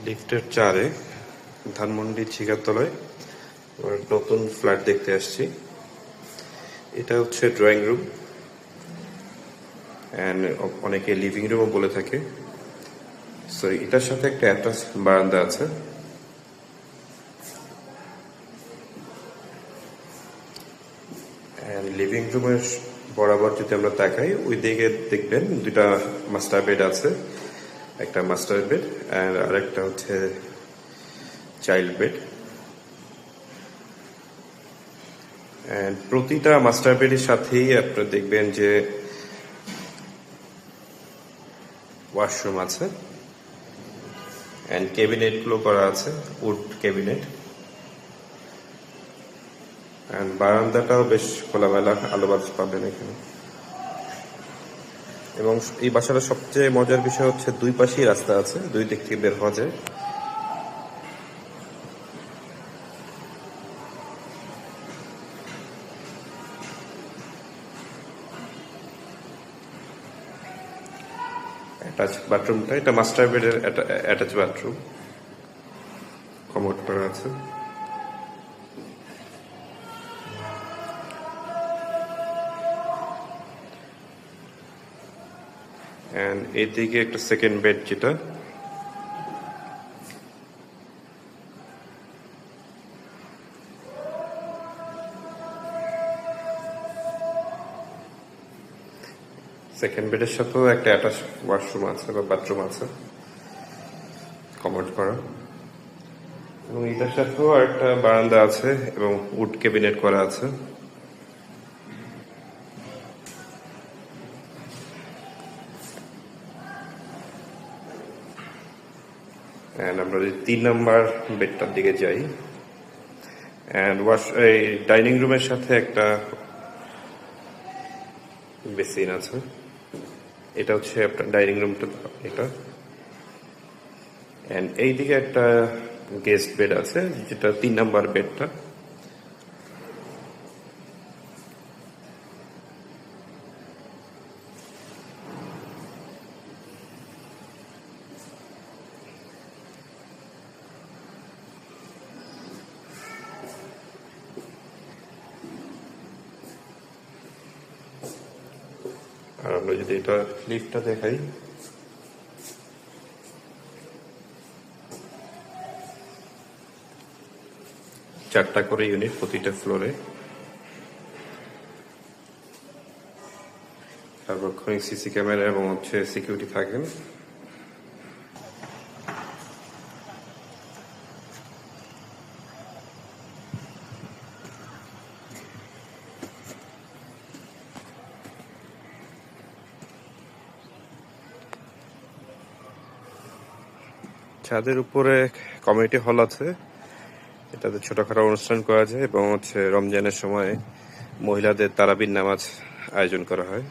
লিফটের 4-এ ধানমন্ডি ছিগাতলায় নতুন ফ্ল্যাট দেখতে আসছি। এটা হচ্ছে ড্রয়িং রুম অ্যান্ড অনেকে লিভিং রুমও বলে থাকে। সো এটার সাথে একটা অ্যাটাচ বারান্দা আছে। অ্যান্ড লিভিং রুমের বরাবর যদি আমরা তাকাই, ওই দিকে দেখবেন দুইটা মাস্টার বেড আছে, একটা মাস্টার বেড আর আরেকটা হচ্ছে চাইল্ড বেড। এন্ড প্রতিটা মাস্টার বেডের সাথেই আপনারা দেখবেন যে ওয়াশরুম আছে এন্ড ক্যাবিনেট গুলো করা আছে, উড ক্যাবিনেট। এন্ড বারান্দাটাও বেশ খোলামেলা, আলো বাতাস পাবেন এখানে। এবং এই বাসাটা সবচেয়ে মজার বিষয় হচ্ছে দুই পাশেই রাস্তা আছে, দুই দিক থেকে বের হওয়া যায়। অ্যাটাচ বাথরুমটা, এটা মাস্টার বেডের অ্যাটাচ বাথরুম, কমোড করা আছে। এন্ড এদিকে একটা সেকেন্ড বেড, যেটা সেকেন্ড বেডের সাথেও একটা অ্যাটাচ ওয়াশরুম আছে বা বাথরুম আছে, কমোড করা। এবং এটার সাথেও একটা বারান্দা আছে এবং উড ক্যাবিনেট করা আছে। আমরা যদি 3 নম্বর বেডটার দিকে যাই, এই ডাইনিং রুমের সাথে একটা বেসিন আছে। এটা হচ্ছে আপনার ডাইনিং রুমটা, এটা। এইদিকে একটা গেস্ট বেড আছে, যেটা 3 নম্বর বেডটা। আর আমরা যদি এটা লিফটটা দেখাই, চারটা করে ইউনিট প্রতিটা ফ্লোরে। সার্বক্ষণিক সিসি ক্যামেরা এবং হচ্ছে সিকিউরিটি থাকেন। ছাদের উপরে কমিউনিটি হল আছে, এটাতে ছোটখাটো অনুষ্ঠান করা যায় এবং হচ্ছে রমজানের সময় মহিলাদের তারাবির নামাজ আয়োজন করা হয়।